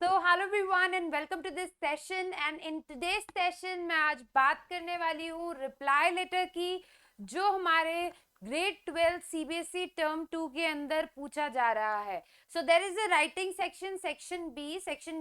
Hello everyone and welcome to this session and in today's session मैं आज बात करने वाली हूँ रिप्लाई लेटर की, जो हमारे ग्रेड 12 सीबीएसई टर्म 2 के अंदर पूछा जा रहा है। So there is a writing section, section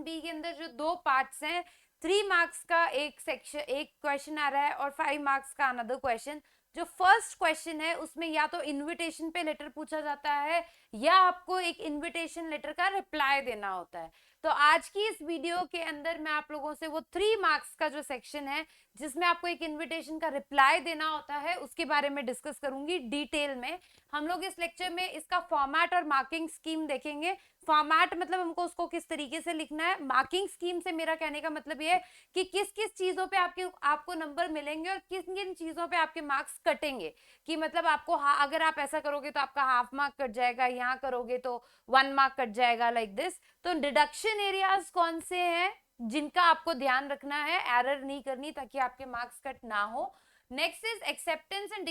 B के अंदर जो दो पार्ट्स हैं, 3 मार्क्स का एक क्वेश्चन आ रहा है और 5 मार्क्स का अनदर क्वेश्चन। जो फर्स्ट क्वेश्चन है उसमें या तो इनविटेशन पे लेटर पूछा जाता है या आपको एक इनविटेशन लेटर का रिप्लाई देना होता है। तो आज की इस वीडियो के अंदर मैं आप लोगों से वो 3 मार्क्स का जो सेक्शन है जिसमें आपको एक इनविटेशन का रिप्लाई देना होता है उसके बारे में डिस्कस करूंगी डिटेल में। हम लोग इस लेक्चर में इसका फॉर्मेट और मार्किंग स्कीम देखेंगे। फॉर्मेट मतलब हमको उसको किस तरीके से लिखना है, मार्किंग स्कीम से मेरा कहने का मतलब ये है कि किस किस चीजों पे आपको नंबर मिलेंगे और किन किन चीजों पे आपके मार्क्स कटेंगे। कि मतलब आपको अगर आप ऐसा करोगे तो आपका हाफ मार्क कट जाएगा, यहाँ करोगे तो 1 मार्क कट जाएगा, लाइक दिस। तो डिडक्शन एरियाज कौन से हैं जिनका आपको ध्यान रखना है, एरर नहीं करनी ताकि आपके मार्क्स कट ना हो। Next is acceptance and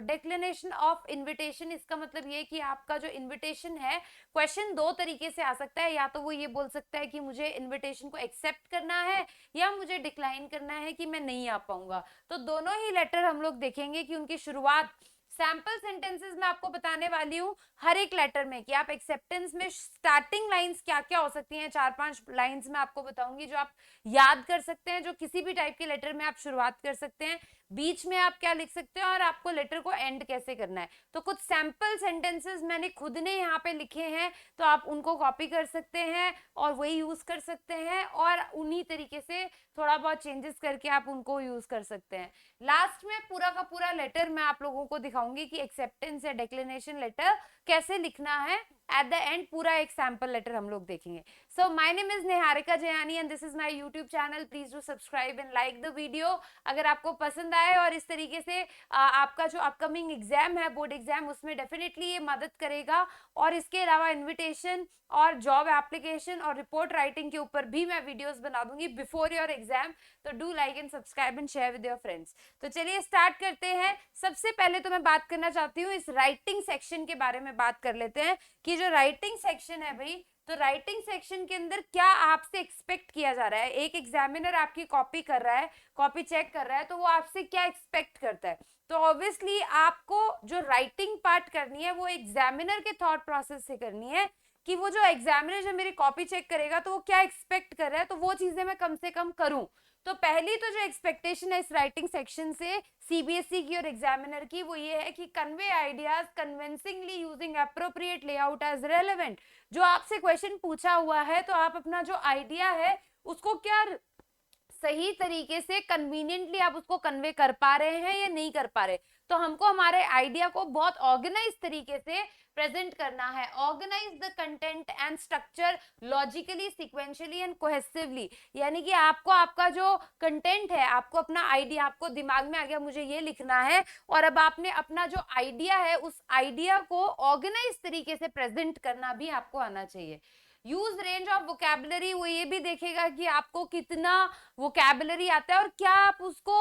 declination of invitation. इसका मतलब ये कि आपका जो इनविटेशन है, क्वेश्चन दो तरीके से आ सकता है, या तो वो ये बोल सकता है कि मुझे इनविटेशन को एक्सेप्ट करना है या मुझे डिक्लाइन करना है कि मैं नहीं आ पाऊंगा। तो दोनों ही लेटर हम लोग देखेंगे कि उनकी शुरुआत, सैंपल सेंटेंसेस में आपको बताने वाली हूँ हर एक लेटर में कि आप एक्सेप्टेंस में स्टार्टिंग लाइंस क्या क्या हो सकती हैं। 4-5 लाइंस में आपको बताऊंगी जो आप याद कर सकते हैं, जो किसी भी टाइप के लेटर में आप शुरुआत कर सकते हैं, बीच में आप क्या लिख सकते हैं और आपको लेटर को एंड कैसे करना है। तो कुछ सैंपल सेंटेंसेस मैंने खुद ने यहाँ पे लिखे हैं, तो आप उनको कॉपी कर सकते हैं और वही यूज कर सकते हैं और उन्हीं तरीके से थोड़ा बहुत चेंजेस करके आप उनको यूज कर सकते हैं। लास्ट में पूरा का पूरा लेटर मैं आप लोगों को दिखाऊंगी कि एक्सेप्टेंस या डिक्लेरेशन लेटर कैसे लिखना है। एट द एंड पूरा एक सैंपल लेटर हम लोग देखेंगे। So my name is Niharika Jayani and this is my YouTube channel. Please do subscribe and like the video. अगर आपको पसंद आए और इस तरीके से आपका जो अपकमिंग एग्जाम है, बोर्ड एग्जाम, उसमें डेफिनेटली ये मदद करेगा। और इसके अलावा इन्विटेशन और जॉब एप्लीकेशन और रिपोर्ट राइटिंग के ऊपर भी मैं वीडियोस बना दूंगी बिफोर योर एग्जाम। तो do like and subscribe and share with your friends. तो चलिए स्टार्ट करते हैं। सबसे पहले तो मैं बात करना चाहती हूँ इस राइटिंग सेक्शन के बारे में। बात कर लेते हैं कि जो राइटिंग सेक्शन है भाई, तो राइटिंग सेक्शन के अंदर क्या आपसे एक्सपेक्ट किया जा रहा है। एक एग्जामिनर आपकी कॉपी कर रहा है, कॉपी चेक कर रहा है, तो वो आपसे क्या एक्सपेक्ट करता है। तो ऑब्वियसली आपको जो राइटिंग पार्ट करनी है वो एग्जामिनर के थॉट प्रोसेस से करनी है कि वो जो एग्जामिनर जो मेरी कॉपी चेक करेगा तो वो क्या एक्सपेक्ट कर रहा है, तो वो चीजें मैं कम से कम करूं। तो पहली तो जो एक्सपेक्टेशन है इस राइटिंग सेक्शन से सीबीएसई की और एग्जामिनर की, वो ये है कि convey ideas convincingly using appropriate layout as relevant. जो आपसे क्वेश्चन पूछा हुआ है तो आप अपना जो आइडिया है उसको क्या सही तरीके से कन्वीनियंटली आप उसको कन्वे कर पा रहे हैं या नहीं कर पा रहे। तो हमको हमारे आइडिया को बहुत ऑर्गेनाइज तरीके से प्रेजेंट करना है। Organise the content and structure logically, sequentially and cohesively. यानी कि आपको आपका जो कंटेंट है, आपको अपना आइडिया, आपको दिमाग में आ गया मुझे ये लिखना है, और अब आपने अपना जो आइडिया है उस आइडिया को ऑर्गेनाइज तरीके से प्रेजेंट करना भी आपको आना चाहिए। यूज रेंज ऑफ वोकेबलरी, वो ये भी देखेगा कि आपको कितना वोकेबलरी आता है और क्या आप उसको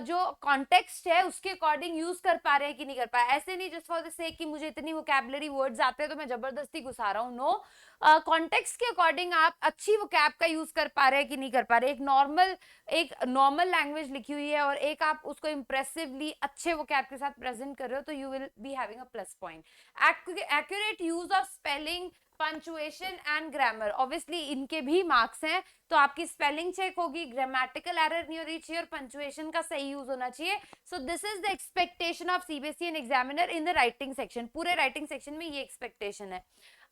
जो कॉन्टेक्स्ट है उसके अकॉर्डिंग यूज कर पा रहे हैं कि नहीं कर पा रहे। ऐसे नहीं जस्ट फॉर द सेक कि मुझे इतनी वोकेबलरी वर्ड्स आते हैं तो मैं जबरदस्ती घुसा रहा हूँ। नो, कॉन्टेक्स्ट के अकॉर्डिंग आप अच्छी वोकैब का यूज कर पा रहे हैं कि नहीं कर पा रहे। एक नॉर्मल लैंग्वेज लिखी हुई है और एक आप उसको इंप्रेसिवली अच्छे वोकैब के साथ प्रेजेंट कर रहे हो, तो you will be having a plus point. Accurate use of spelling, punctuation and grammar, obviously इनके भी मार्क्स हैं। तो आपकी स्पेलिंग चेक होगी, ग्रामेटिकल एरर नहीं होनी चाहिए और पंचुएशन का सही यूज होना चाहिए। सो this is the expectation of CBSE and examiner in the writing section. पूरे राइटिंग सेक्शन में ये एक्सपेक्टेशन है।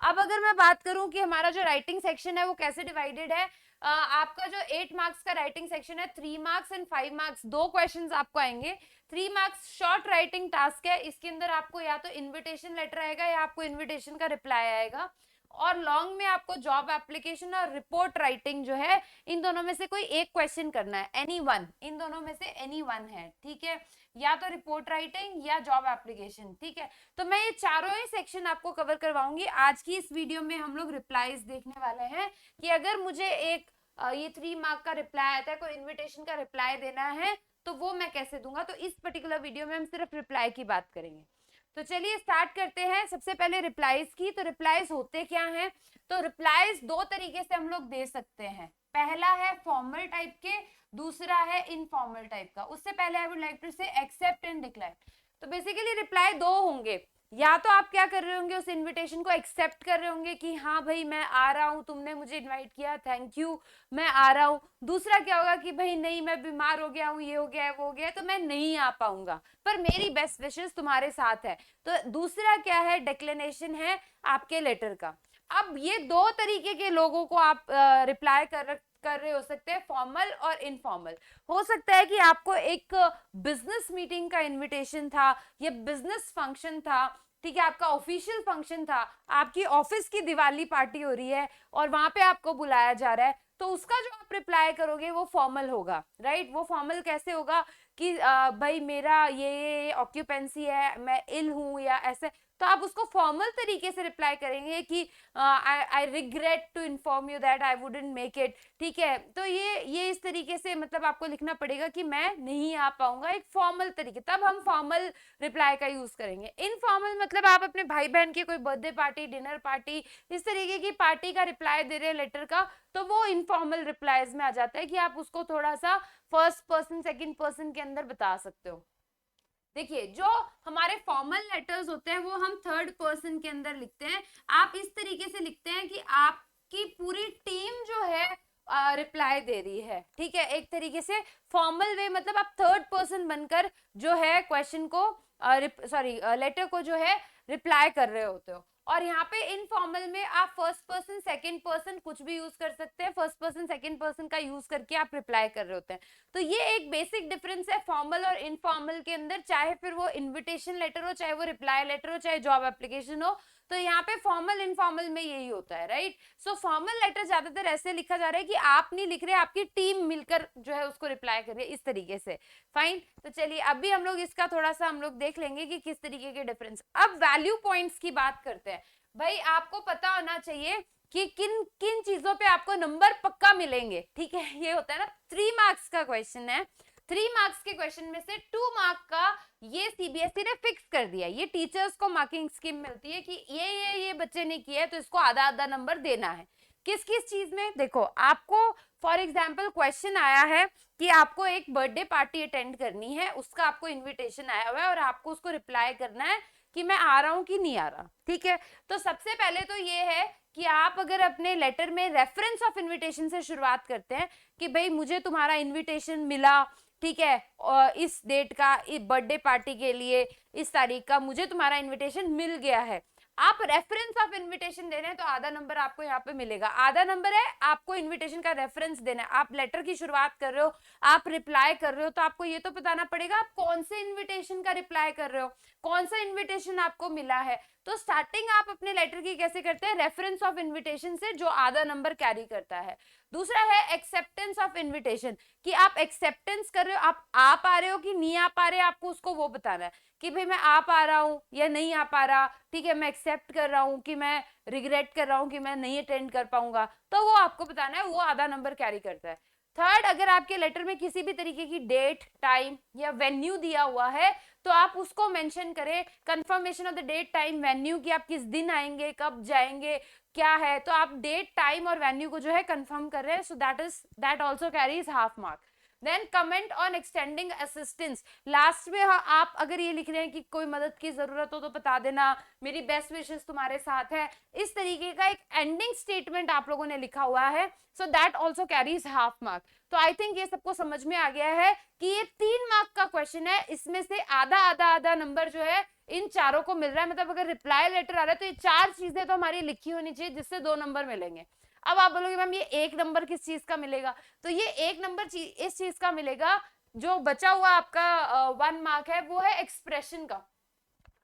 अब अगर मैं बात करूं कि हमारा जो राइटिंग सेक्शन है वो कैसे डिवाइडेड है, आपका जो 8 मार्क्स का राइटिंग सेक्शन है, 3 मार्क्स एंड 5 मार्क्स, दो क्वेश्चंस आपको आएंगे। 3 मार्क्स शॉर्ट राइटिंग टास्क है, इसके अंदर आपको या तो इनविटेशन लेटर आएगा या आपको इनविटेशन का रिप्लाई आएगा। और लॉन्ग में आपको जॉब एप्लीकेशन और रिपोर्ट राइटिंग जो है, इन दोनों में से कोई एक क्वेश्चन करना है, एनी वन, इन दोनों में से एनी वन है, ठीक है। या तो रिपोर्ट राइटिंग या जॉब एप्लीकेशन, ठीक है। तो मैं ये चारों ही सेक्शन आपको कवर करवाऊंगी। आज की इस वीडियो में हम लोग रिप्लाईज देखने वाले हैं कि अगर मुझे एक ये 3 मार्क का रिप्लाई आता है, कोई इन्विटेशन का रिप्लाई देना है, तो वो मैं कैसे दूंगा। तो इस पर्टिकुलर वीडियो में हम सिर्फ रिप्लाई की बात करेंगे। तो चलिए स्टार्ट करते हैं। सबसे पहले रिप्लाईज की। तो रिप्लाईज होते क्या हैं? तो रिप्लाईज दो तरीके से हम लोग दे सकते हैं। पहला है फॉर्मल टाइप के, दूसरा है इनफॉर्मल टाइप का। उससे पहले आई वुड लाइक टू से एक्सेप्ट एंड डिक्लाइन। तो बेसिकली रिप्लाई दो होंगे। या तो आप क्या कर रहे होंगे, उस इनविटेशन को एक्सेप्ट कर रहे होंगे कि हाँ भाई मैं आ रहा हूँ, तुमने मुझे इनवाइट किया, थैंक यू, मैं आ रहा हूँ। दूसरा क्या होगा कि भाई नहीं, मैं बीमार हो गया हूँ, ये हो गया है, वो हो गया है, तो मैं नहीं आ पाऊंगा, पर मेरी बेस्ट विशेस तुम्हारे साथ है। तो दूसरा क्या है, डिक्लेनेशन है आपके लेटर का। अब ये दो तरीके के लोगों को आप रिप्लाई कर रहे हो सकते हैं, फॉर्मल और इनफॉर्मल। हो सकता है कि आपको एक बिजनेस मीटिंग का इनविटेशन था, ये बिजनेस फंक्शन था, ठीक है, आपका ऑफिशियल फंक्शन था, आपकी ऑफिस की दिवाली पार्टी हो रही है और वहां पे आपको बुलाया जा रहा है, तो उसका जो आप रिप्लाई करोगे वो फॉर्मल होगा, राइट। वो फॉर्मल कैसे होगा कि भाई मेरा ये ऑक्यूपेंसी है, मैं इल हूं या ऐसे, तो आप उसको फॉर्मल तरीके से रिप्लाई करेंगे कि I regret to inform you that I wouldn't make it, ठीक है। तो ये इस तरीके से मतलब आपको लिखना पड़ेगा कि मैं नहीं आ पाऊंगा, एक फॉर्मल तरीके, तब हम फॉर्मल रिप्लाई का यूज करेंगे। इनफॉर्मल मतलब आप अपने भाई बहन की कोई बर्थडे पार्टी, डिनर पार्टी, इस तरीके की पार्टी का रिप्लाई दे रहे हैं लेटर का, तो वो इनफॉर्मल रिप्लाईज में आ जाता है कि आप उसको थोड़ा सा फर्स्ट पर्सन सेकंड पर्सन के अंदर बता सकते हो। देखिए, जो हमारे फॉर्मल लेटर्स होते हैं वो हम थर्ड पर्सन के अंदर लिखते हैं। आप इस तरीके से लिखते हैं कि आपकी पूरी टीम जो है रिप्लाई दे रही है, ठीक है, एक तरीके से फॉर्मल वे, मतलब आप थर्ड पर्सन बनकर जो है क्वेश्चन को लेटर को जो है रिप्लाई कर रहे होते हो। और यहाँ पे इनफॉर्मल में आप फर्स्ट पर्सन सेकंड पर्सन कुछ भी यूज कर सकते हैं, फर्स्ट पर्सन सेकंड पर्सन का यूज करके आप रिप्लाई कर रहे होते हैं। तो ये एक बेसिक डिफरेंस है फॉर्मल और इनफॉर्मल के अंदर, चाहे फिर वो इनविटेशन लेटर हो, चाहे वो रिप्लाई लेटर हो, चाहे जॉब एप्लीकेशन हो। तो यहाँ पे फॉर्मल इनफॉर्मल में यही होता है, राइट। सो फॉर्मल लेटर ज्यादातर ऐसे लिखा जा रहा है कि आप नहीं लिख रहे, आपकी टीम मिलकर जो है उसको रिप्लाई कर रही है, इस तरीके से। फाइन। तो चलिए अभी हम लोग इसका थोड़ा सा हम लोग देख लेंगे कि किस तरीके के डिफरेंस। अब वैल्यू पॉइंट्स की बात करते हैं। भाई आपको पता होना चाहिए कि किन किन चीजों पे आपको नंबर पक्का मिलेंगे, ठीक है। ये होता है ना, 3 मार्क्स का क्वेश्चन है, 3 मार्क्स के क्वेश्चन में से 2 मार्क का ये सीबीएसई ने फिक्स कर दिया। ये टीचर्स को मार्किंग स्कीम मिलती है कि ये बच्चे ने किया है तो इसको आधा आधा नंबर देना है। किस किस चीज में, देखो आपको फॉर एग्जाम्पल क्वेश्चन आया है कि आपको एक बर्थडे पार्टी अटेंड करनी है, उसका आपको इन्विटेशन आया हुआ है और आपको उसको रिप्लाई करना है कि मैं आ रहा हूं कि नहीं आ रहा, ठीक है। तो सबसे पहले तो ये है कि आप अगर अपने लेटर में रेफरेंस ऑफ इनविटेशन से शुरुआत करते हैं कि भाई मुझे तुम्हारा इनविटेशन मिला, ठीक है, और इस डेट का बर्थडे पार्टी के लिए इस तारीख का मुझे तुम्हारा इनविटेशन मिल गया है, आप रेफरेंस ऑफ इनविटेशन दे रहे हैं तो आधा नंबर आपको यहाँ पे मिलेगा। आधा नंबर है आपको इनविटेशन का रेफरेंस देना है। आप लेटर की शुरुआत कर रहे हो, आप रिप्लाई कर रहे हो, तो आपको ये तो बताना पड़ेगा आप कौन से इनविटेशन का रिप्लाई कर रहे हो, कौन सा इनविटेशन आपको मिला है। तो स्टार्टिंग आप अपने लेटर की कैसे करते हैं, रेफरेंस ऑफ इनविटेशन से, जो आधा नंबर कैरी करता है। दूसरा है एक्सेप्टेंस ऑफ इनविटेशन, कि आप एक्सेप्टेंस कर रहे हो, आप आ पा रहे हो कि नहीं आ पा रहे, आपको उसको वो बताना है कि भाई मैं आ पा रहा हूँ या नहीं आ पा रहा, ठीक है, मैं एक्सेप्ट कर रहा हूँ कि मैं रिग्रेट कर रहा हूँ कि मैं नहीं अटेंड कर पाऊंगा, तो वो आपको बताना है, वो आधा नंबर कैरी करता है। थर्ड, अगर आपके लेटर में किसी भी तरीके की डेट, टाइम या वेन्यू दिया हुआ है तो आप उसको मेंशन करें, confirmation of the date, time, venue, कि आप किस दिन आएंगे, कब जाएंगे, क्या है, तो आप डेट, टाइम और वेन्यू को जो है कंफर्म कर रहे हैं। So that also carries half mark. Then comment on extending assistance, last में आप अगर ये लिख रहे हैं कि कोई मदद की जरूरत हो तो बता देना, मेरी बेस्ट विशेस तुम्हारे साथ है, इस तरीके का एक एंडिंग स्टेटमेंट आप लोगों ने लिखा हुआ है, सो that also carries half mark. तो आई थिंक ये सबको समझ में आ गया है कि ये 3 मार्क का क्वेश्चन है, इसमें से आधा आधा आधा नंबर जो है इन चारों को मिल रहा है। मतलब अगर रिप्लाई लेटर आ रहा है तो ये 4 चीजें तो हमारी लिखी होनी चाहिए जिससे 2 नंबर मिलेंगे। अब आप बोलोगे मैम ये 1 नंबर किस चीज का मिलेगा, तो ये 1 नंबर इस चीज का मिलेगा, जो बचा हुआ आपका 1 मार्क है वो है एक्सप्रेशन का,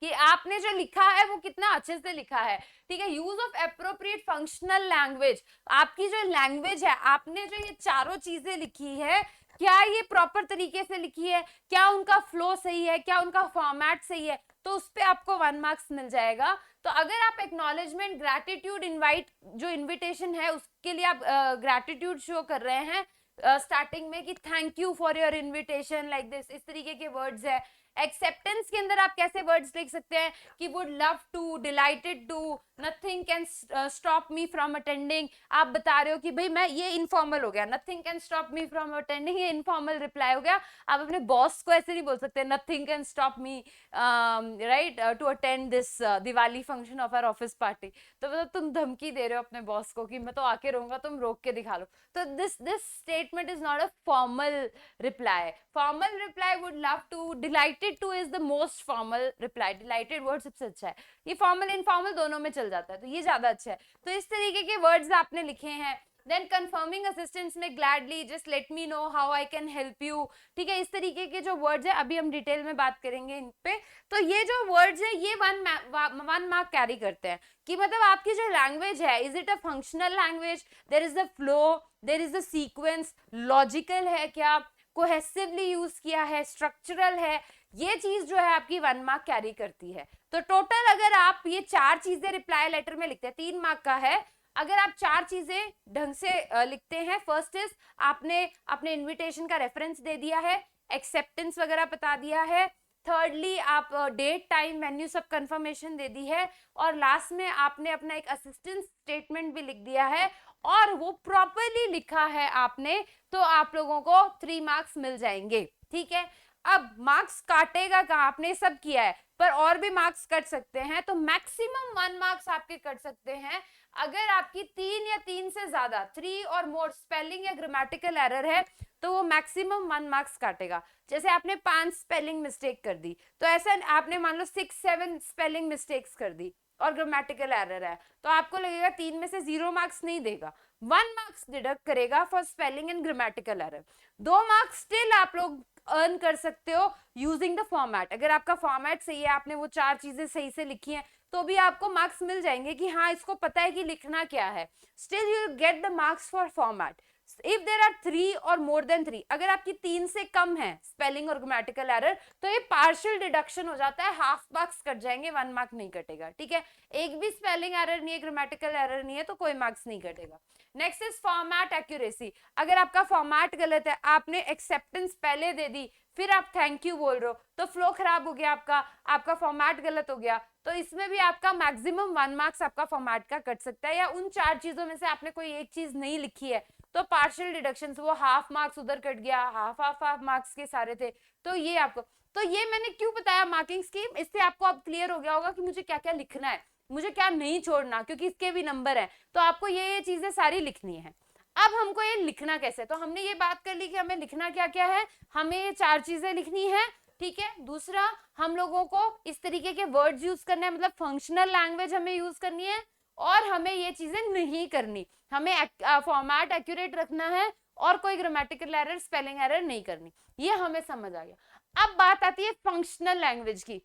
कि आपने जो लिखा है वो कितना अच्छे से लिखा है, ठीक है। Use of appropriate functional language, आपकी जो लैंग्वेज है, आपने जो ये चारों चीजें लिखी है, क्या ये प्रॉपर तरीके से लिखी है, क्या उनका फ्लो सही है, क्या उनका फॉर्मेट सही है, तो उस पे आपको 1 मार्क्स मिल जाएगा। तो अगर आप एक्नॉलेजमेंट, ग्रैटिट्यूड, इनवाइट, जो इनविटेशन है उसके लिए आप ग्रैटिट्यूड शो कर रहे हैं स्टार्टिंग में कि thank you for your invitation like this, इस तरीके के वर्ड्स है, एक्सेप्टेंस के अंदर आप कैसे वर्ड्स लिख सकते हैं कि would love to, delighted to, nothing can stop me from attending. आप बता रहे हो कि भाई मैं, ये इनफॉर्मल हो गया, nothing can stop me from attending, ये इनफॉर्मल रिप्लाई हो गया। आप अपने बॉस को ऐसे नहीं बोल सकते nothing can stop me right to attend this Diwali function of our office party. तो मतलब तुम धमकी दे रहे हो अपने बॉस को कि मैं तो आके रहूंगा, तुम रोक के दिखा लो। तो this statement is not a formal reply. Formal reply would love to, delighted to is the most formal reply. Delighted word सबसे अच्छा है, ये फॉर्मल इनफॉर्मल दोनों में चल जाता है, तो ये ज्यादा अच्छा है। तो इस तरीके के वर्ड्स आपने लिखे हैं। देन कंफर्मिंग असिस्टेंस में gladly, just let me know how I can help you, ठीक है। इस तरीके के जो वर्ड्स है अभी हम डिटेल में बात करेंगे इन पे। तो ये जो वर्ड्स है ये 1 मार्क कैरी करते हैं कि मतलब आपकी जो लैंग्वेज है, is it a functional language, there is the flow, there is the sequence, logical है क्या, कोहेसिवली यूज किया है, स्ट्रक्चरल है, ये चीज जो है आपकी 1 मार्क कैरी करती है। तो टोटल अगर आप ये 4 चीजें रिप्लाई लेटर में लिखते हैं, 3 मार्क का है। अगर आप 4 चीजें ढंग से लिखते हैं, फर्स्ट इज आपने अपने इनविटेशन का रेफरेंस दे दिया है, एक्सेप्टेंस वगैरह बता दिया है, थर्डली आप डेट टाइम मेन्यू सब कंफर्मेशन दे दी है, और लास्ट में आपने अपना एक असिस्टेंस स्टेटमेंट भी लिख दिया है और वो प्रॉपरली लिखा है आपने, तो आप लोगों को 3 मार्क्स मिल जाएंगे, ठीक है। अब मार्क्स काटेगा कहाँ, आपने सब किया है पर और भी मार्क्स कट सकते हैं, तो मैक्सिमम 1 मार्क्स आपके कट सकते हैं अगर आपकी 3 या 3 से ज्यादा, 3 और मोर स्पेलिंग या ग्रामेटिकल एरर है, तो वो मैक्सिमम 1 मार्क्स काटेगा। जैसे आपने 5 स्पेलिंग मिस्टेक कर दी, तो ऐसा आपने मान लो 6-7 स्पेलिंग मिस्टेक्स कर दी और ग्रामेटिकल एरर है, तो आपको लगेगा 3 में से 0 मार्क्स नहीं देगा, 1 मार्क्स डिडक्ट करेगा for spelling and grammatical error. 2 marks still आप लोग अर्न कर सकते हो यूजिंग द फॉर्मेट। अगर आपका फॉर्मेट सही है, आपने वो 4 चीजें सही से लिखी हैं, तो भी आपको मार्क्स मिल जाएंगे कि हाँ इसको पता है कि लिखना क्या है। Still you get the marks for format. If there are 3 और मोर देन 3, अगर आपकी 3 से कम है स्पेलिंग और ग्रामेटिकल एरर, तो ये पार्शियल डिडक्शन हो जाता है, हाफ मार्क्स कट जाएंगे, 1 मार्क नहीं कटेगा, ठीक है। एक भी स्पेलिंग एरर नहीं है, ग्रामेटिकल एरर नहीं है, तो कोई मार्क्स नहीं कटेगा। Next is format accuracy. अगर आपका फॉर्मेट गलत है, आपने एक्सेप्टेंस पहले दे दी फिर आप थैंक यू बोल रहे हो, तो फ्लो खराब हो गया, आपका फॉर्मेट गलत हो गया, तो इसमें भी आपका मैक्सिमम 1 मार्क्स आपका फॉर्मेट का कट सकता है। या उन 4 चीजों में से आपने कोई एक चीज नहीं लिखी है, तो पार्शियल डिडक्शन, वो हाफ मार्क्स उधर कट गया, हाफ मार्क्स के सारे थे, तो ये आपको, तो ये मैंने क्यों बताया मार्किंग स्कीम, इससे आपको अब क्लियर हो गया होगा कि मुझे क्या क्या लिखना है, मुझे क्या नहीं छोड़ना, क्योंकि इसके भी नंबर है, तो आपको ये चीजें सारी लिखनी है। अब हमको ये लिखना कैसे, तो हमने ये बात कर ली कि हमें लिखना क्या क्या है, हमें ये 4 चीजें लिखनी है, ठीक है। दूसरा, हम लोगों को इस तरीके के वर्ड्स यूज करने हैं, मतलब फंक्शनल लैंग्वेज हमें यूज करनी है, और हमें ये चीजें नहीं करनी, हमें फॉर्मेट एक्यूरेट रखना है, और कोई ग्रामेटिकल एरर, स्पेलिंग एरर नहीं करनी, ये हमें समझ आ गया। अब बात आती है फंक्शनल लैंग्वेज की,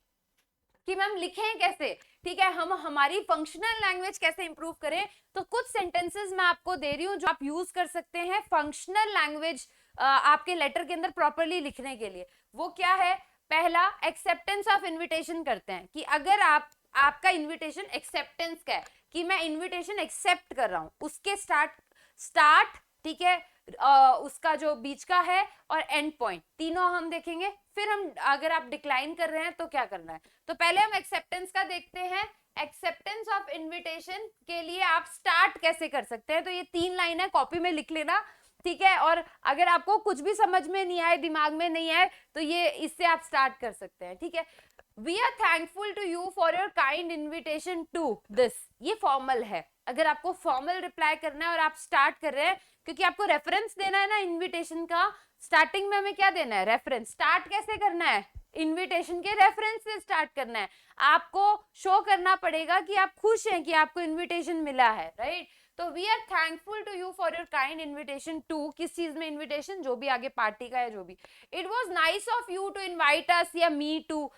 कि मैम लिखें कैसे, ठीक है, हम हमारी फंक्शनल लैंग्वेज कैसे इंप्रूव करें। तो कुछ सेंटेंसेस मैं आपको दे रही हूं जो आप यूज कर सकते हैं फंक्शनल लैंग्वेज आपके लेटर के अंदर प्रॉपर्ली लिखने के लिए। वो क्या है, पहला, एक्सेप्टेंस ऑफ इन्विटेशन करते हैं, कि अगर आपका इन्विटेशन एक्सेप्टेंस का है, कि मैं इन्विटेशन एक्सेप्ट कर रहा हूं, उसके स्टार्ट, ठीक है, उसका जो बीच का है और एंड पॉइंट, तीनों हम देखेंगे। फिर हम, अगर आप डिक्लाइन कर रहे हैं तो क्या करना है, तो पहले हम एक्सेप्टेंस का देखते हैं। एक्सेप्टेंस ऑफ इनविटेशन के लिए आप स्टार्ट कैसे कर सकते हैं, तो ये 3 लाइन है, कॉपी में लिख लेना, ठीक है। और अगर आपको कुछ भी समझ में नहीं आए, दिमाग में नहीं आए, तो ये इससे आप स्टार्ट कर सकते हैं, ठीक है। We are thankful to you for your kind invitation to this, ये फॉर्मल है। अगर आपको फॉर्मल रिप्लाई करना है और आप स्टार्ट कर रहे हैं, क्योंकि आपको रेफरेंस देना है ना इनविटेशन का, स्टार्टिंग में हमें क्या देना है, रेफरेंस। स्टार्ट कैसे करना है, इनविटेशन के रेफरेंस से स्टार्ट करना है। आपको शो करना पड़ेगा कि आप खुश हैं कि आपको इनविटेशन मिला है, राइट। तो we are thankful to you for your kind invitation to, किस चीज में इन्विटेशन, जो भी आगे पार्टी का है, जो भी। It was nice of you to invite us, या मी टू,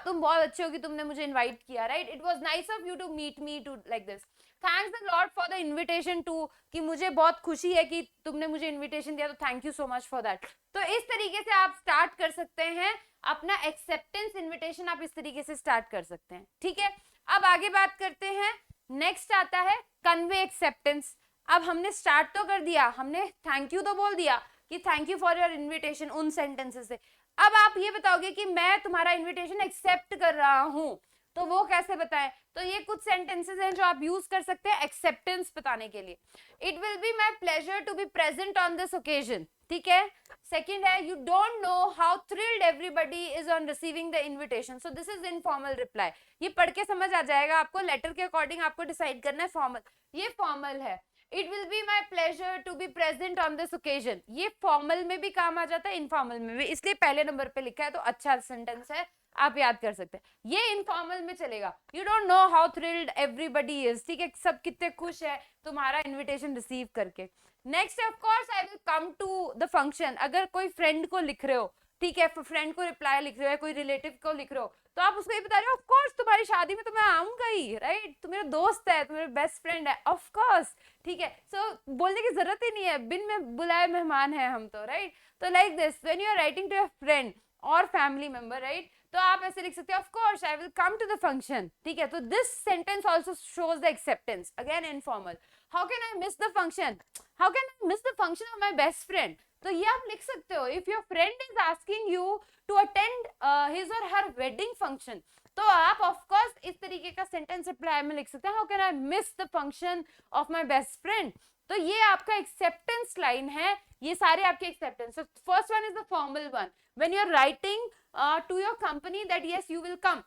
तुम बहुत अच्छे हो कि तुमने मुझे इन्वाइट किया, right. It was nice of you to meet me to, like this. Thanks the lord for the invitation to, कि मुझे बहुत खुशी है कि तुमने मुझे इन्विटेशन दिया, तो thank you so much for that. तो इस तरीके से आप स्टार्ट कर सकते हैं अपना एक्सेप्टेंस इन्विटेशन, आप इस तरीके से स्टार्ट कर सकते हैं, ठीक है। अब आगे बात करते हैं, नेक्स्ट आता है कन्वे एक्सेप्टेंस। अब हमने स्टार्ट तो कर दिया, हमने थैंक यू तो बोल दिया कि thank you for your invitation उन सेंटेंसेस से। अब आप ये बताओगे कि मैं तुम्हारा इन्विटेशन एक्सेप्ट कर रहा हूं, तो वो कैसे बताएं? तो ये कुछ सेंटेंसेस हैं जो आप यूज कर सकते हैं एक्सेप्टेंस बताने के लिए। It will be my pleasure to be present on this occasion, ठीक है। सेकेंड है, you don't know how thrilled everybody is on receiving the invitation, so this is informal reply. ये पढ़ के समझ आ जाएगा आपको, लेटर के अकॉर्डिंग आपको डिसाइड करना है फॉर्मल, ये फॉर्मल है। It will be my pleasure to be present on this occasion, ये फॉर्मल में भी काम आ जाता है, इनफॉर्मल में भी, इसलिए पहले नंबर पे लिखा है, तो अच्छा सेंटेंस है, आप याद कर सकते हैं। ये इनफॉर्मल में चलेगा, you don't know how thrilled everybody is, ठीक है, सब कितने खुश है तुम्हारा इन्विटेशन रिसीव करके। Next of course I will come to the function, अगर कोई फ्रेंड को लिख रहे हो, ठीक है, फ्रेंड को रिप्लाई लिख रहे हो, कोई रिलेटिव को लिख रहे हो, तो आप उसको ये बता रहे हो ऑफ कोर्स तुम्हारी शादी में तो मैं आऊंगा ही, राइट, तू मेरा दोस्त है, तू मेरा बेस्ट फ्रेंड है, ऑफ कोर्स, ठीक है। सो बोलने की जरूरत ही नहीं है, बिन में बुलाए मेहमान है हम तो, राइट। तो like this when you are writing to your friend और फैमिली मेंबर, राइट, तो आप ऐसे लिख सकते हो of course I will come to the function, ठीक है। तो this sentence also shows the acceptance, again informal. How can I miss the function, how can I miss the function of my best friend, तो ये आप लिख सकते हो if your friend is asking you to attend his और her wedding function, तो आप of course इस तरीके का सेंटेंस रिप्लाई में लिख सकते हैं, how can I miss the function of my best friend. तो ये आपका एक्सेप्टेंस लाइन है, ये सारे आपके acceptance. First one is the formal one, when you are writing to your company that yes you will come,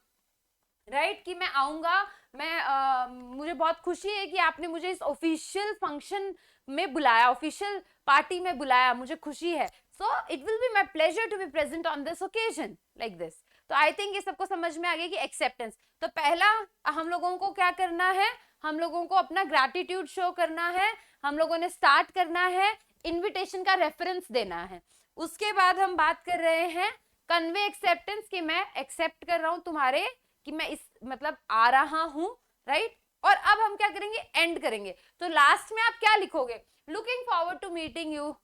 right, कि मैं आऊंगा, मैं मुझे बहुत खुशी है कि आपने मुझे इस ऑफिशियल फंक्शन में बुलाया, ऑफिशियल पार्टी में बुलाया, मुझे खुशी है, so it will be my pleasure to be present on this occasion, like this. तो आई थिंक ये सबको समझ में आ गया कि एक्सेप्टेंस। तो पहला हम लोगों को क्या करना है, हम लोगों को अपना ग्रैटिट्यूड शो करना है, हम लोगों ने स्टार्ट करना है, इन्विटेशन का रेफरेंस देना है। उसके बाद हम बात कर रहे हैं कन्वे एक्सेप्टेंस, कि मैं एक्सेप्ट कर रहा हूं तुम्हारे, कि मैं इस मतलब आ रहा हूं, राइट। और अब हम क्या करेंगे, एंड करेंगे। तो लास्ट में आप क्या लिखोगे, looking forward to meeting you,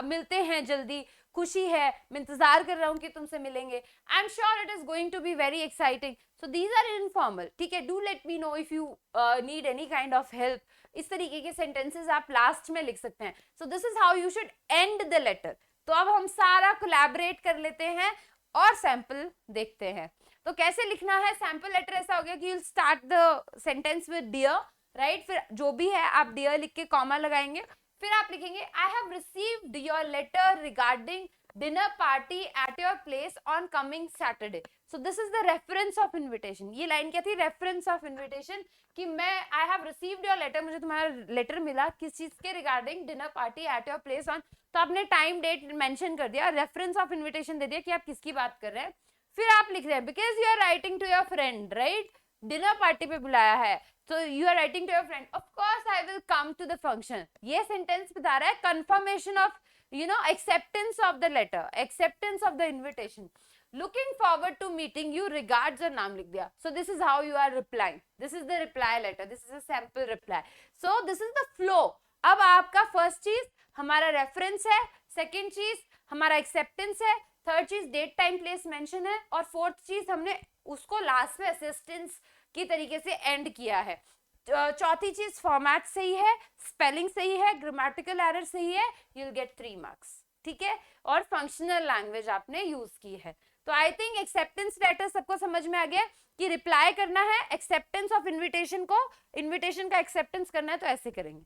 मिलते हैं जल्दी, खुशी है, मैं इंतजार कर रहा हूं कि तुमसे मिलेंगे, I am sure it is going to be very exciting. So these are informal, ठीक है, do let me know if you need any kind of help, इस तरीके के सेंटेंसेस आप लास्ट में लिख सकते हैं। So this is how you should end the letter. तो अब हम सारा कोलैबोरेट कर लेते हैं और सैंपल देखते हैं। तो कैसे लिखना है सैंपल लेटर, ऐसा हो गया कि you start the sentence with dear, right, फिर जो भी है आप डियर लिख के कॉमा लगाएंगे, फिर आप लिखेंगे I have received your letter regarding dinner party at your place on coming Saturday. So this is the reference of invitation. ये लाइन क्या थी, रेफरेंस ऑफ इन्विटेशन, कि मैं I have received your letter, मुझे तुम्हारा लेटर मिला किस चीज के, regarding dinner party at your place on, तो आपने टाइम डेट मेंशन कर दिया, रेफरेंस ऑफ इन्विटेशन दे दिया कि आप किसकी बात कर रहे हैं। फिर आप लिख रहे हैं because you are writing to your friend, right, dinner party पे बुलाया है, तो you are writing to your friend, of course I will come to the function. ये सेंटेंस बता रहा है confirmation of acceptance of the letter, acceptance of the invitation. Looking forward to meeting you, regards और नाम लिख दिया। So this is how you are replying, this is the reply letter, this is a sample reply. So this is the flow. अब आपका first चीज हमारा reference है, second चीज हमारा एक्सेप्टेंस है, थर्ड चीज डेट टाइम प्लेस मेंशन है, और फोर्थ चीज हमने उसको लास्ट में असिस्टेंस की तरीके से एंड किया है। चौथी चीज फॉर्मेट सही है, स्पेलिंग सही है, ग्रामेटिकल एरर सही है, यू विल गेट 3 मार्क्स, ठीक है, और फंक्शनल लैंग्वेज आपने यूज की है। तो आई थिंक एक्सेप्टेंस लेटर सबको समझ में आ गया कि रिप्लाई करना है एक्सेप्टेंस ऑफ इन्विटेशन को, इन्विटेशन का एक्सेप्टेंस करना है तो ऐसे करेंगे।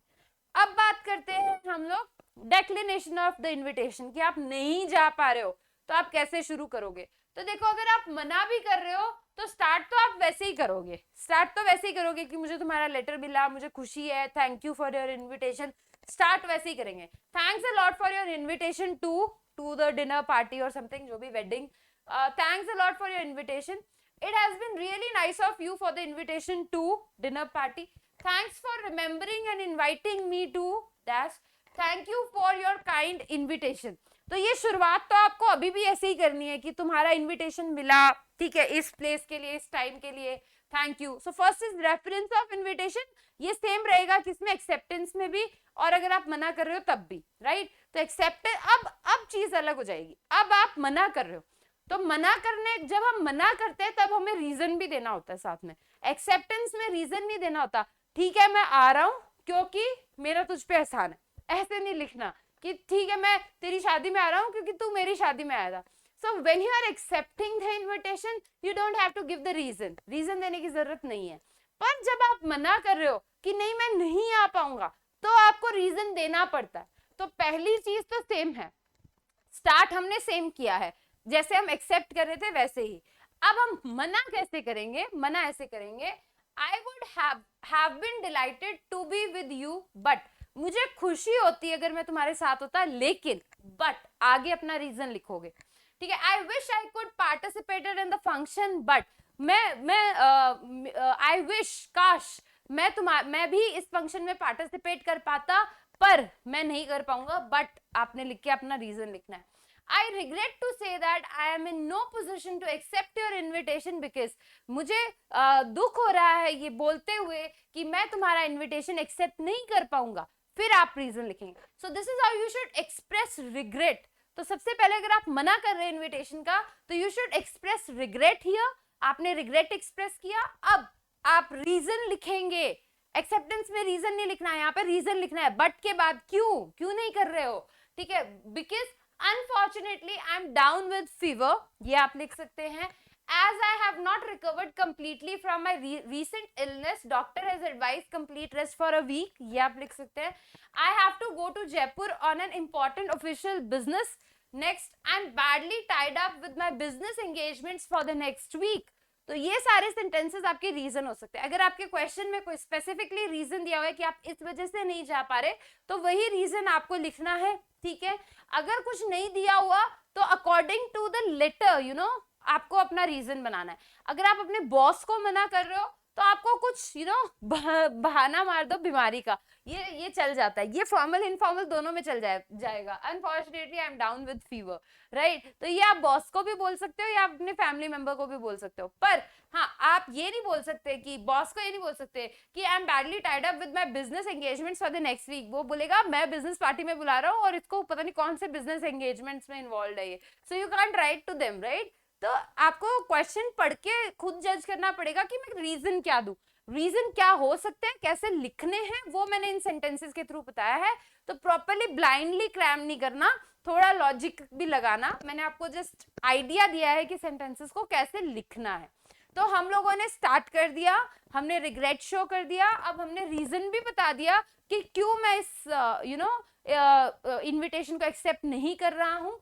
अब बात करते हैं हम लोग डेक्लिनेशन ऑफ द इन्विटेशन, कि आप नहीं जा पा रहे हो तो आप कैसे शुरू करोगे। तो देखो, अगर आप मना भी कर रहे हो तो स्टार्ट तो आप वैसे ही करोगे, स्टार्ट तो वैसे ही करोगे कि मुझे तुम्हारा लेटर मिला, मुझे खुशी है, thank you for your invitation, start वैसे ही करेंगे। Thanks a lot for your invitation to the dinner party और समथिंग, जो भी wedding, thanks a lot for your invitation, it has been really nice of you for the invitation to dinner party, thanks for remembering and inviting me to dash, thank you for your kind invitation. तो ये शुरुआत तो आपको अभी भी ऐसे ही करनी है कि तुम्हारा इन्विटेशन मिला, ठीक है, इस प्लेस के लिए, इस टाइम के लिए, thank you. So first is reference of invitation, ये सेम रहेगा किसमें, एक्सेप्टेंस में भी, और अगर आप मना कर रहे हो तब भी, राइट। तो एक्सेप्टेंस, अब चीज अलग हो जाएगी, अब आप मना कर रहे हो, तो मना करने, जब हम मना करते हैं तब हमें रीजन भी देना होता है साथ में, एक्सेप्टेंस में रीजन नहीं देना होता, ठीक है मैं आ रहा हूं क्योंकि मेरा तुझ पे एहसान है, ऐसे नहीं लिखना, कि ठीक है मैं तेरी शादी में आ रहा हूँ क्योंकि तू मेरी शादी में आया था. So when you are accepting the invitation, you don't have to give the reason. Reason देने की जरूरत नहीं है. पर जब आप मना कर रहे हो कि नहीं मैं नहीं आ पाऊंगा, तो आपको रीजन देना पड़ता है. तो पहली चीज तो सेम है, स्टार्ट हमने सेम किया है, जैसे हम एक्सेप्ट कर रहे थे वैसे ही. अब हम मना कैसे करेंगे? मना ऐसे करेंगे, I would have been delighted to be with you, but मुझे खुशी होती अगर मैं तुम्हारे साथ होता, लेकिन बट आगे अपना रीजन लिखोगे. ठीक है, I wish I could participated in the function, but I wish, काश मैं भी इस फंक्शन में पार्टिसिपेट कर पाता, पर मैं नहीं कर पाऊंगा. बट आपने लिख के अपना रीजन लिखना है. I regret to say that I am in no position to accept your invitation because मुझे दुख हो रहा है ये बोलते हुए कि मैं तुम्हारा इन्विटेशन एक्सेप्ट नहीं कर पाऊंगा. फिर आप रीजन लिखेंगे. सो this is how you should express regret. तो सबसे पहले अगर आप मना कर रहे हैं इन्विटेशन का, तो you should express regret here. आपने रिग्रेट एक्सप्रेस किया, अब आप रीजन लिखेंगे. एक्सेप्टेंस में रीजन नहीं लिखना है, यहाँ पे रीजन लिखना है. बट के बाद क्यों नहीं कर रहे हो? ठीक है, because Unfortunately, I'm down with fever. ये आप लिख सकते हैं. As I have not recovered completely from my recent illness, doctor has advised complete rest for a week. ये आप लिख सकते हैं. I have to go to Jaipur on an important official business. Next, I'm badly tied up with my business engagements for the next week. तो ये सारे sentences आपके reason हो सकते हैं. अगर आपके क्वेश्चन में कोई स्पेसिफिकली रीजन दिया हुआ है कि आप इस वजह से नहीं जा पा रहे, तो वही रीजन आपको लिखना है. ठीक है, अगर कुछ नहीं दिया हुआ तो अकॉर्डिंग टू द लेटर आपको अपना रीजन बनाना है. अगर आप अपने बॉस को मना कर रहे हो तो आपको कुछ बहाना मार दो बीमारी का, ये चल जाता है. ये फॉर्मल इनफॉर्मल दोनों में चल जाएगा. Unfortunately I am down with fever, right. तो ये आप बॉस को भी बोल सकते हो या अपने फैमिली मेंबर को भी बोल सकते हो. पर हाँ, आप ये नहीं बोल सकते कि बॉस को ये नहीं बोल सकते कि I am badly tied up with my business engagements for the next week. वो बोलेगा मैं बिजनेस पार्टी में बुला रहा हूँ और इसको पता नहीं कौन से बिजनेस एंगेजमेंट्स में इन्वॉल्व है ये. So you can't write to them, right. तो आपको क्वेश्चन पढ़ के खुद जज करना पड़ेगा कि मैं रीजन क्या दूं. रीजन क्या हो सकते हैं, कैसे लिखने हैं, वो मैंने इन सेंटेंसेस के थ्रू बताया है. तो प्रॉपर्ली ब्लाइंडली क्रैम नहीं करना, थोड़ा लॉजिक भी लगाना. मैंने आपको जस्ट आइडिया दिया है कि सेंटेंसेस को कैसे लिखना है. तो हम लोगों ने स्टार्ट कर दिया, हमने रिग्रेट शो कर दिया, अब हमने रीजन भी बता दिया कि क्यों मैं इस इन्विटेशन को एक्सेप्ट नहीं कर रहा हूं.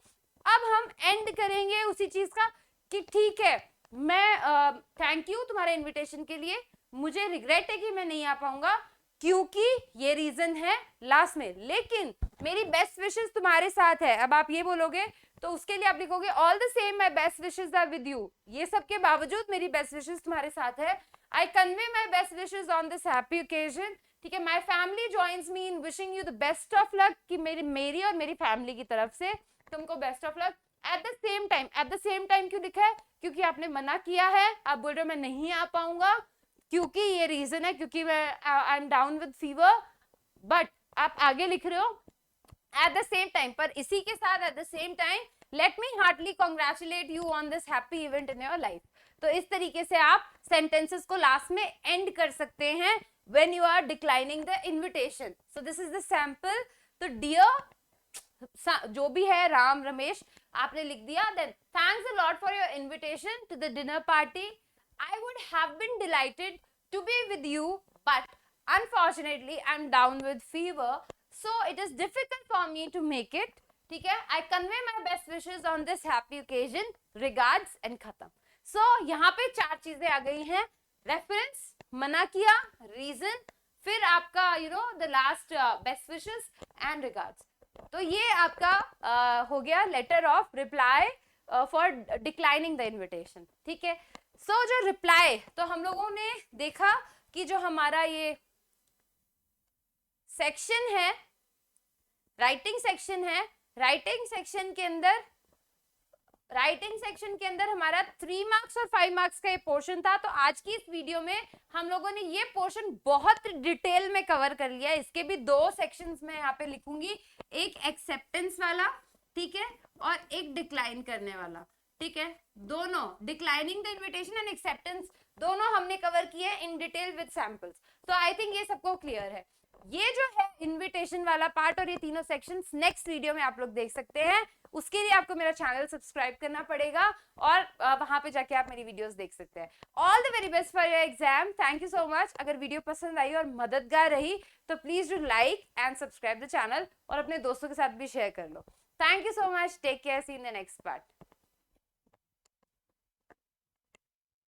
अब हम एंड करेंगे उसी चीज का कि ठीक है, मैं थैंक यू तुम्हारे इन्विटेशन के लिए, मुझे रिग्रेट है कि मैं नहीं आ पाऊंगा क्योंकि ये रीजन है लास्ट में, लेकिन मेरी बेस्ट विशेस तुम्हारे साथ है. अब आप ये बोलोगे तो उसके लिए आप लिखोगे all the same my best wishes are with you. ये सब के बावजूद मेरी बेस्ट विशेस तुम्हारे साथ है. I convey my best wishes on this happy occasion. ठीक है, my family joins me in wishing you the best of luck. कि मेरी और मेरी फैमिली की तरफ से तुमको best of luck. Eight the same time क्यों लिखा है? क्योंकि आपने मना किया है, आप बोल रहे हो मैं नहीं आ पाऊंगा क्योंकि ये रीजन है, क्योंकि I am down with fever. But आप आगे लिख रहे हो एट द सेम टाइम, पर इसी के साथ at the same time let me heartily congratulate you on this happy event in your life. तो इस तरीके से आप सेंटेंसेस को लास्ट में एंड कर सकते हैं when you are declining the invitation. So this is the sample. तो dear जो भी है राम रमेश आपने लिख दिया. Then thanks a lot for your invitation to the dinner party. I would have been delighted to be with you, but unfortunately I'm down with fever, so it is difficult for me to make it. ठीक है, I convey my best wishes on this happy occasion. Regards and खत्म. So यहाँ पे 4 चीजें आ गई हैं. Reference, मना किया, रीजन, फिर आपका the last best wishes and regards. तो ये आपका हो गया letter of reply for declining the invitation. ठीक है, सो जो रिप्लाई, तो हम लोगों ने देखा कि जो हमारा ये सेक्शन है, राइटिंग सेक्शन है, राइटिंग सेक्शन के अंदर हमारा 3 मार्क्स और 5 मार्क्स का ये पोर्शन था. तो आज की इस वीडियो में हम लोगों ने ये पोर्शन बहुत डिटेल में कवर कर लिया. इसके भी 2 सेक्शंस में यहाँ पे लिखूंगी, एक एक्सेप्टेंस वाला, ठीक है, और एक डिक्लाइन करने वाला. ठीक है, दोनों declining the invitation and acceptance दोनों हमने कवर किए इन डिटेल विद सैंपल्स. तो आई थिंक ये सबको क्लियर है. ये जो है इनविटेशन वाला पार्ट और ये तीनों सेक्शंस नेक्स्ट वीडियो में आप लोग देख सकते हैं। उसके लिए आपको मेरा चैनल सब्सक्राइब करना पड़ेगा और वहां पे जाके आप मेरी वीडियोस देख सकते हैं। All the very best for your exam. Thank you so much. अगर वीडियो पसंद आई और मददगार रही तो please do like and subscribe the channel और अपने दोस्तों के साथ भी शेयर कर लो। Thank you so much. Take care. See in the next part.